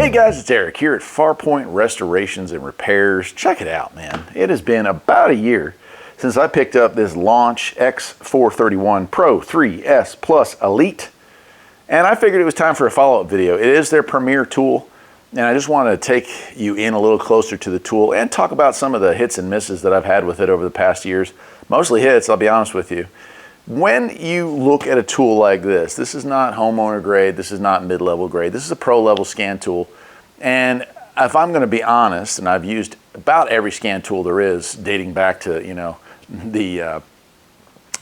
Hey guys, it's Eric here at Farpoint Restorations and Repairs. Check it out, man. It has been about a year since I picked up this Launch X431 Pro 3S Plus Elite, and I figured it was time for a follow-up video. It is their premier tool, and I just wanted to take you in a little closer to the tool and talk about some of the hits and misses that I've had with it over the past years. Mostly hits, I'll be honest with you. When you look at a tool like this is not homeowner grade, this is not mid-level grade, this is a pro-level scan tool. And if I'm going to be honest, and I've used about every scan tool there is, dating back to, you know, the,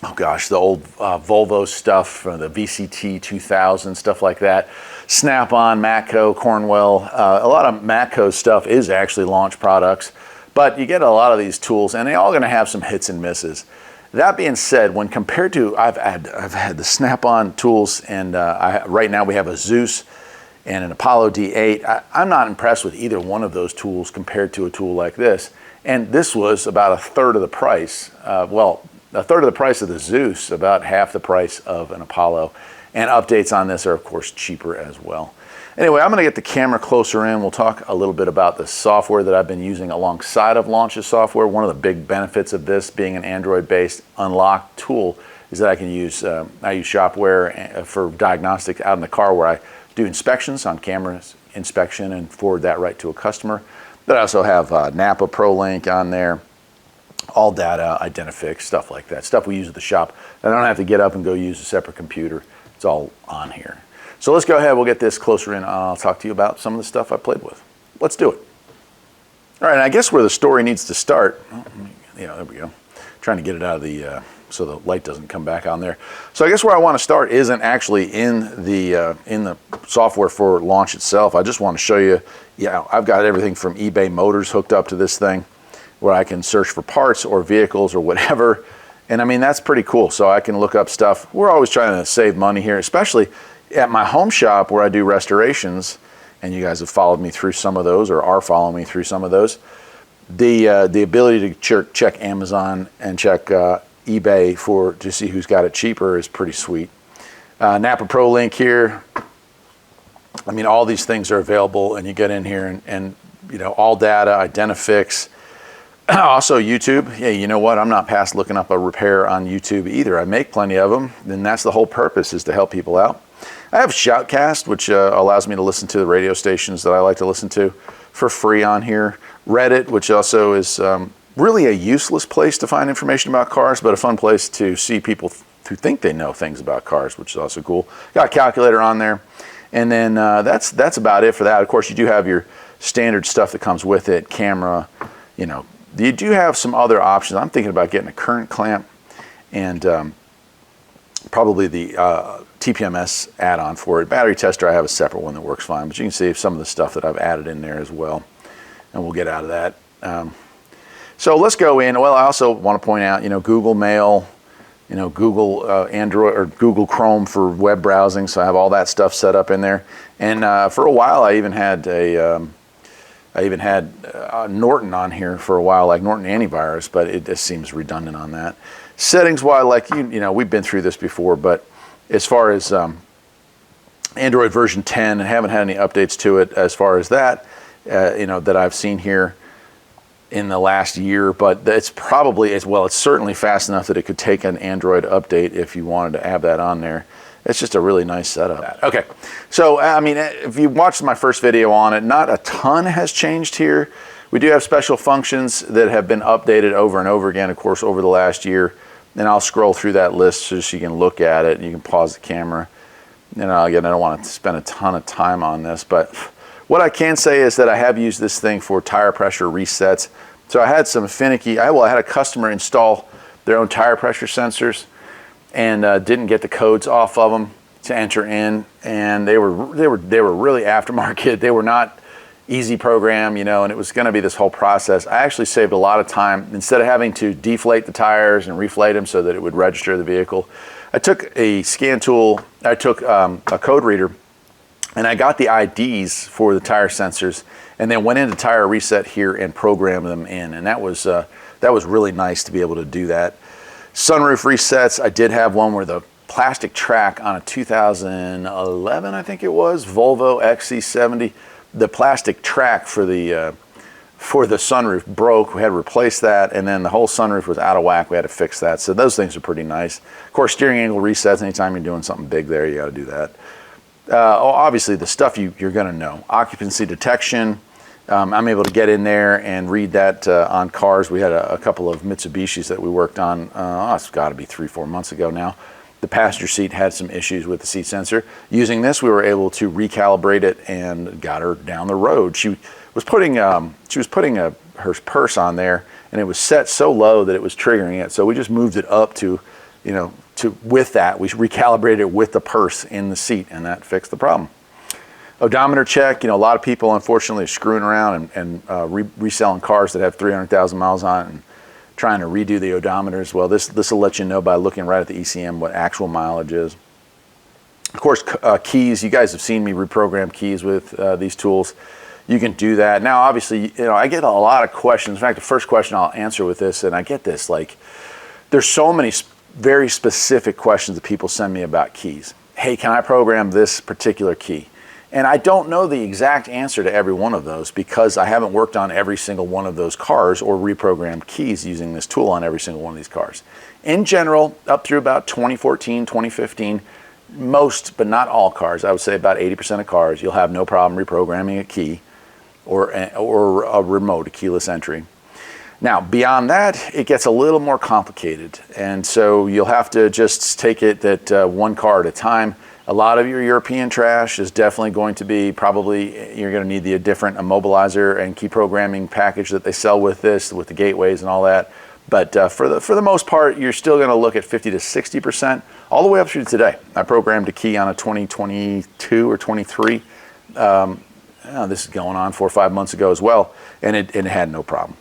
the old Volvo stuff, the VCT 2000, stuff like that, Snap-on, Matco, Cornwell, a lot of Matco stuff is actually Launch products, but you get a lot of these tools and they're all going to have some hits and misses. That being said, when compared to, I've had the Snap-on tools, and right now we have a Zeus and an Apollo D8. I'm not impressed with either one of those tools compared to a tool like this. And this was about a third of the price. Well, a third of the price of the Zeus, about half the price of an Apollo. And updates on this are, of course, cheaper as well. Anyway, I'm going to get the camera closer in. We'll talk a little bit about the software that I've been using alongside of Launch's software. One of the big benefits of this being an Android-based unlocked tool is that I can use, I use Shopware for diagnostics out in the car where I do inspections on cameras, inspection, and forward that right to a customer. But I also have Napa ProLink on there, all data, Identifix, stuff like that. Stuff we use at the shop. I don't have to get up and go use a separate computer. It's all on here. So let's go ahead, we'll get this closer in. I'll talk to you about some of the stuff I played with. Let's do it. All right, and I guess where the story needs to start, there we go. Trying to get it out of the, so the light doesn't come back on there. So I guess where I want to start isn't actually in the software for Launch itself. I just want to show you, I've got everything from eBay Motors hooked up to this thing where I can search for parts or vehicles or whatever. And I mean, that's pretty cool. So I can look up stuff. We're always trying to save money here, especially at my home shop where I do restorations, and you guys have followed me through some of those or are following me through some of those. The ability to check Amazon and check eBay to see who's got it cheaper is pretty sweet. Napa ProLink here. I mean, all these things are available, and you get in here and all data, Identifix. Also YouTube. Yeah, you know what? I'm not past looking up a repair on YouTube either. I make plenty of them, and that's the whole purpose, is to help people out. I have Shoutcast, which allows me to listen to the radio stations that I like to listen to for free on here. Reddit, which also is really a useless place to find information about cars, but a fun place to see people who think they know things about cars, which is also cool. Got a calculator on there. And then that's about it for that. Of course, you do have your standard stuff that comes with it, camera, You do have some other options. I'm thinking about getting a current clamp and probably the TPMS add-on for it. Battery tester, I have a separate one that works fine, but you can see some of the stuff that I've added in there as well, and we'll get out of that. So let's go in. Well, I also want to point out, Google Mail, Google Android or Google Chrome for web browsing, so I have all that stuff set up in there. And for a while, I even had Norton on here for a while, like Norton Antivirus, but it just seems redundant on that. Settings-wise, like we've been through this before, but as far as Android version 10, I haven't had any updates to it as far as that, that I've seen here in the last year. But it's probably it's certainly fast enough that it could take an Android update if you wanted to have that on there. It's just a really nice setup. Okay, so I mean, if you watched my first video on it, not a ton has changed here. We do have special functions that have been updated over and over again, of course, over the last year. And I'll scroll through that list so you can look at it and you can pause the camera. And again, I don't want to spend a ton of time on this, but what I can say is that I have used this thing for tire pressure resets. So I had some finicky, I had a customer install their own tire pressure sensors and didn't get the codes off of them to enter in, and they were really aftermarket. They were not easy program, and it was going to be this whole process. I actually saved a lot of time. Instead of having to deflate the tires and reflate them so that it would register the vehicle, I took a scan tool, I took a code reader, and I got the IDs for the tire sensors, and then went into Tire Reset here and programmed them in, and that was really nice to be able to do that. Sunroof resets, I did have one where the plastic track on a 2011, I think it was, Volvo XC70 the plastic track for the sunroof broke. We had to replace that, and then the whole sunroof was out of whack. We had to fix that. So those things are pretty nice. Of course, steering angle resets. Anytime you're doing something big there, you got to do that. Obviously, the stuff you're going to know. Occupancy detection. I'm able to get in there and read that on cars. We had a couple of Mitsubishis that we worked on, it's got to be 3-4 months ago now. The passenger seat had some issues with the seat sensor. Using this, we were able to recalibrate it and got her down the road. She was putting her purse on there, and it was set so low that it was triggering it. So we just moved it up to with that. We recalibrated it with the purse in the seat, and that fixed the problem. Odometer check. A lot of people unfortunately are screwing around and reselling cars that have 300,000 miles on it and trying to redo the odometers. Well, this will let you know by looking right at the ECM what actual mileage is. Of course, keys. You guys have seen me reprogram keys with these tools. You can do that. Now, obviously, I get a lot of questions. In fact, the first question I'll answer with this, and I get this, like, there's so many very specific questions that people send me about keys. Hey, can I program this particular key? And I don't know the exact answer to every one of those because I haven't worked on every single one of those cars or reprogrammed keys using this tool on every single one of these cars. In general, up through about 2014, 2015, most, but not all cars, I would say about 80% of cars, you'll have no problem reprogramming a key or a remote, a keyless entry. Now, beyond that, it gets a little more complicated. And so you'll have to just take it that one car at a time. A lot of your European trash is definitely going to be you're going to need the different immobilizer and key programming package that they sell with this, with the gateways and all that. But for the most part, you're still going to look at 50 to 60%, all the way up through today. I programmed a key on a 2022 or 23. This is going on 4 or 5 months ago as well, and it had no problem.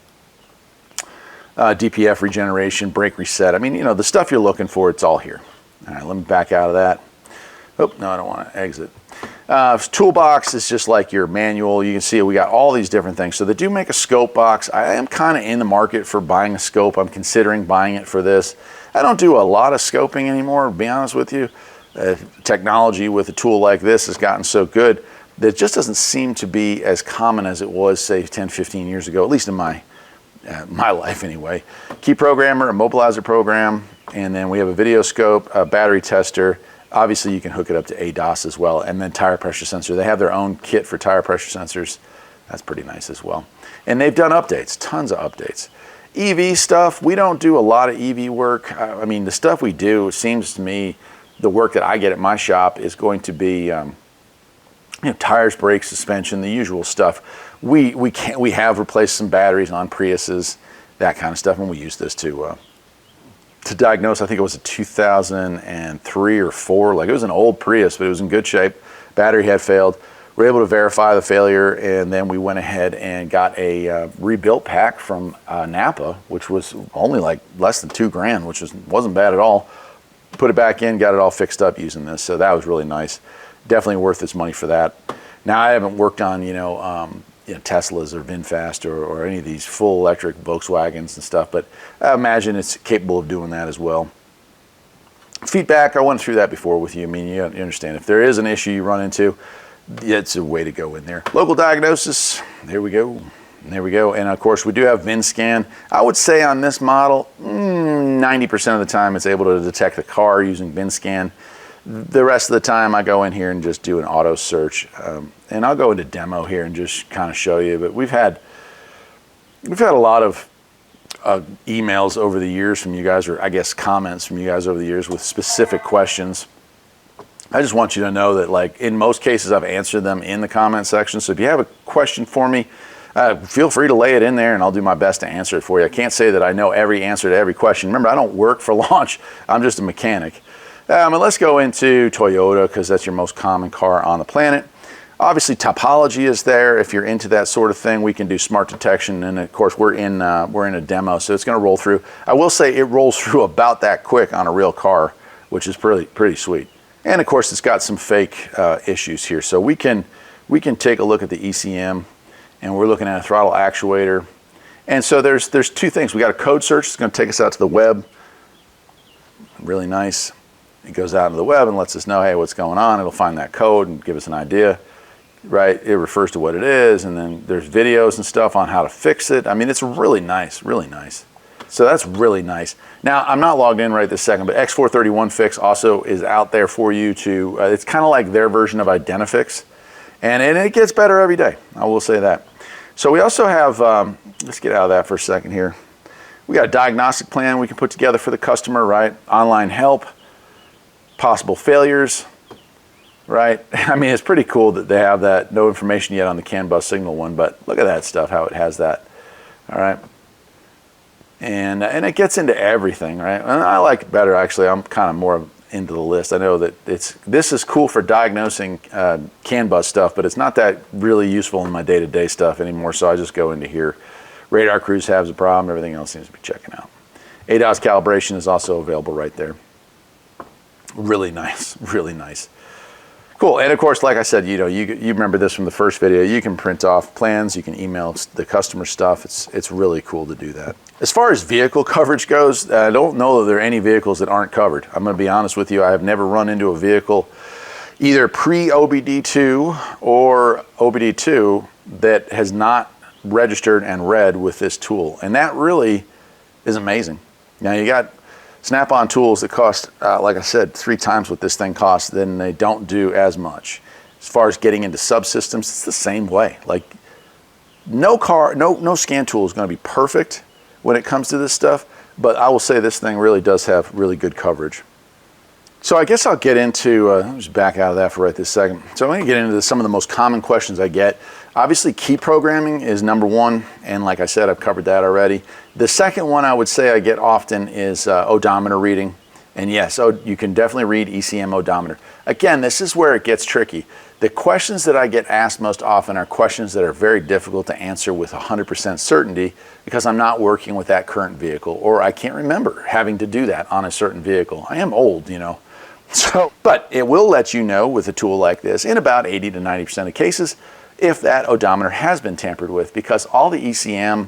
DPF regeneration, brake reset. I mean, the stuff you're looking for, it's all here. All right, let me back out of that. Oh, no, I don't want to exit. Toolbox is just like your manual. You can see we got all these different things. So they do make a scope box. I am kind of in the market for buying a scope. I'm considering buying it for this. I don't do a lot of scoping anymore, to be honest with you. Technology with a tool like this has gotten so good that it just doesn't seem to be as common as it was, say, 10, 15 years ago, at least in my life anyway. Key programmer, immobilizer program, and then we have a video scope, a battery tester. Obviously, you can hook it up to ADAS as well, and then tire pressure sensor. They have their own kit for tire pressure sensors. That's pretty nice as well. And they've done updates, tons of updates. EV stuff, we don't do a lot of EV work. I mean, the stuff we do, it seems to me, the work that I get at my shop is going to be tires, brakes, suspension, the usual stuff. We have replaced some batteries on Priuses, that kind of stuff, and we use this to diagnose. I think it was a 2003 or 4. Like, it was an old Prius, but it was in good shape. Battery had failed. We were able to verify the failure, and then we went ahead and got a rebuilt pack from Napa, which was only like less than $2,000, which wasn't bad at all. Put it back in, got it all fixed up using this, so that was really nice. Definitely worth its money for that. Now, I haven't worked on Teslas or VinFast or any of these full electric Volkswagens and stuff, but I imagine it's capable of doing that as well. Feedback, I went through that before with you. I mean, you understand, if there is an issue you run into, it's a way to go in there. Local diagnosis, there we go. There we go. And of course, we do have VinScan. I would say on this model, 90% of the time it's able to detect the car using VinScan. The rest of the time I go in here and just do an auto search. And I'll go into demo here and just kind of show you. But we've had a lot of emails over the years from you guys, or I guess comments from you guys over the years with specific questions. I just want you to know that, like, in most cases I've answered them in the comment section. So if you have a question for me, feel free to lay it in there and I'll do my best to answer it for you. I can't say that I know every answer to every question. Remember, I don't work for launch. I'm just a mechanic. And let's go into Toyota, because that's your most common car on the planet. Obviously, topology is there. If you're into that sort of thing, we can do smart detection. And of course, we're in a demo, so it's going to roll through. I will say it rolls through about that quick on a real car, which is pretty sweet. And of course, it's got some fake issues here. So we can take a look at the ECM, and we're looking at a throttle actuator. And so there's two things. We got a code search. It's going to take us out to the web. Really nice. It goes out to the web and lets us know, hey, what's going on. It'll find that code and give us an idea. right? It refers to what it is, and then there's videos and stuff on how to fix it. I mean, it's really nice, really nice. So that's really nice. Now, I'm not logged in right this second, but X431 Fix also is out there for you to, it's kind of like their version of Identifix, and it gets better every day. I will say that. So we also have, let's get out of that for a second here. We got a diagnostic plan we can put together for the customer, right? Online help, possible failures, right? I mean, it's pretty cool that they have that. No information yet on the CAN bus signal one, but look at that stuff, how it has that, all right? And it gets into everything, right? And I like it better, actually. I'm kind of more into the list. I know that this is cool for diagnosing CAN bus stuff, but it's not that really useful in my day-to-day stuff anymore, so I just go into here. Radar cruise has a problem, everything else seems to be checking out. ADAS calibration is also available right there. Really nice, really nice. Cool, and of course, like I said, you remember this from the first video, you can print off plans, you can email the customer stuff. It's really cool to do that. As far as vehicle coverage goes, I don't know that there are any vehicles that aren't covered. I'm gonna be honest with you, I have never run into a vehicle, either pre-OBD2 or OBD2, that has not registered and read with this tool. And that really is amazing. Now you got Snap-on tools that cost, like I said, 3 times what this thing costs, then they don't do as much. As far as getting into subsystems, it's the same way. Like no scan tool is going to be perfect when it comes to this stuff, but I will say this thing really does have really good coverage. So I guess I'll get into, let me just back out of that for right this second. So I'm going to get into some of the most common questions I get. Obviously, key programming is number one, and like I said, I've covered that already. The second one I would say I get often is odometer reading. And yes, you can definitely read ECM odometer. Again, this is where it gets tricky. The questions that I get asked most often are questions that are very difficult to answer with 100% certainty because I'm not working with that current vehicle, or I can't remember having to do that on a certain vehicle. I am old, you know. So, but it will let you know with a tool like this in about 80 to 90% of cases if that odometer has been tampered with, because all the ECM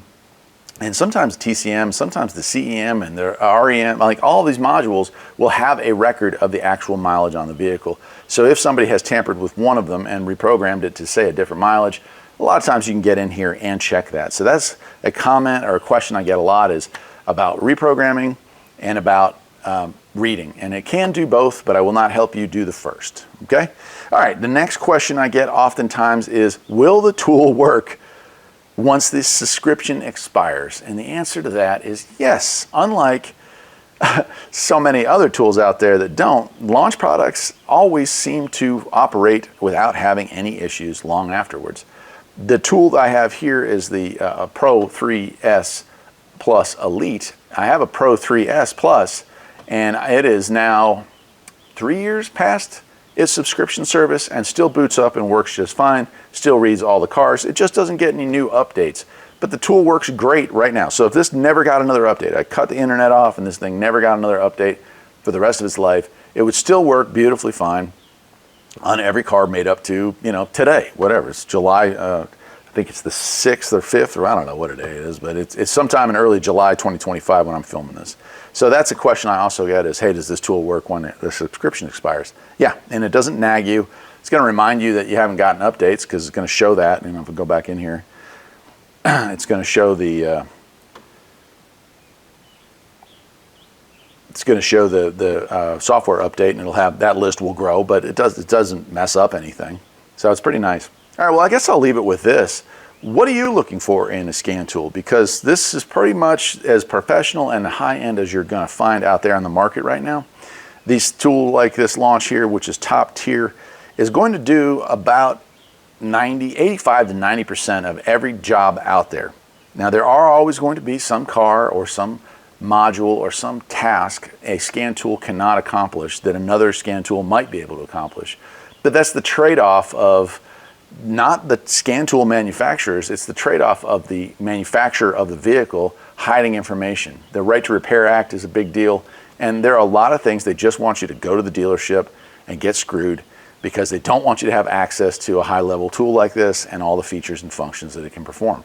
and sometimes TCM, sometimes the CEM and the REM, like all these modules will have a record of the actual mileage on the vehicle. So if somebody has tampered with one of them and reprogrammed it to say a different mileage, a lot of times you can get in here and check that. So that's a comment or a question I get a lot, is about reprogramming and about reading. And it can do both, but I will not help you do the first, okay? All right, the next question I get oftentimes is, will the tool work once this subscription expires? And the answer to that is yes. Unlike so many other tools out there that don't, launch products always seem to operate without having any issues long afterwards. The tool that I have here is the PRO3S Plus Elite. I have a PRO3S Plus, and it is now 3 years past its subscription service and still boots up and works just fine, still reads all the cars. It just doesn't get any new updates. But the tool works great right now. So if this never got another update, I cut the internet off and this thing never got another update for the rest of its life, it would still work beautifully fine on every car made up to, you know, today, whatever. It's July, I think it's the 6th or 5th, or I don't know what a day it is, but it's sometime in early July 2025 when I'm filming this. So that's a question I also get is, hey, does this tool work when the subscription expires? Yeah, and it doesn't nag you. It's going to remind you that you haven't gotten updates because it's going to show that. And if we go back in here, it's going to show the software update, and it'll have that list will grow, but it doesn't mess up anything. So it's pretty nice. All right, well, I guess I'll leave it with this. What are you looking for in a scan tool? Because this is pretty much as professional and high-end as you're going to find out there on the market right now. This tool like this launch here, which is top tier, is going to do about 85 to 90% of every job out there. Now, there are always going to be some car or some module or some task a scan tool cannot accomplish that another scan tool might be able to accomplish. But that's the trade-off of not the scan tool manufacturers, it's the trade-off of the manufacturer of the vehicle hiding information. The Right to Repair Act is a big deal, and there are a lot of things they just want you to go to the dealership and get screwed because they don't want you to have access to a high-level tool like this and all the features and functions that it can perform.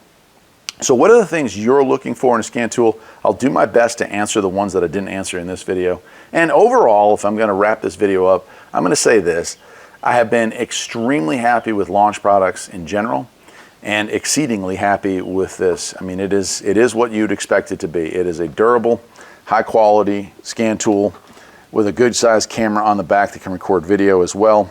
So what are the things you're looking for in a scan tool? I'll do my best to answer the ones that I didn't answer in this video. And overall, if I'm going to wrap this video up, I'm going to say this. I have been extremely happy with launch products in general, and exceedingly happy with this. I mean, it is what you'd expect it to be. It is a durable, high quality scan tool with a good sized camera on the back that can record video as well.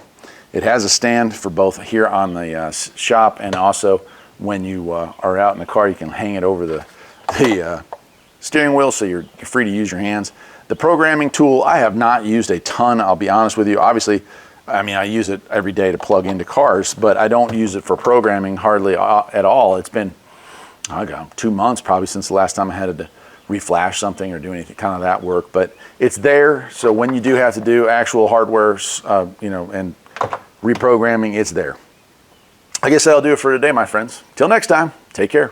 It has a stand for both here on the shop, and also when you are out in the car, you can hang it over the steering wheel, so you're free to use your hands. The programming tool, I have not used a ton, I'll be honest with you. Obviously, I mean, I use it every day to plug into cars, but I don't use it for programming hardly at all. It's been, I don't know, 2 months probably since the last time I had to reflash something or do anything kind of that work. But it's there, so when you do have to do actual hardware, you know, and reprogramming, it's there. I guess that'll do it for today, my friends. Till next time, take care.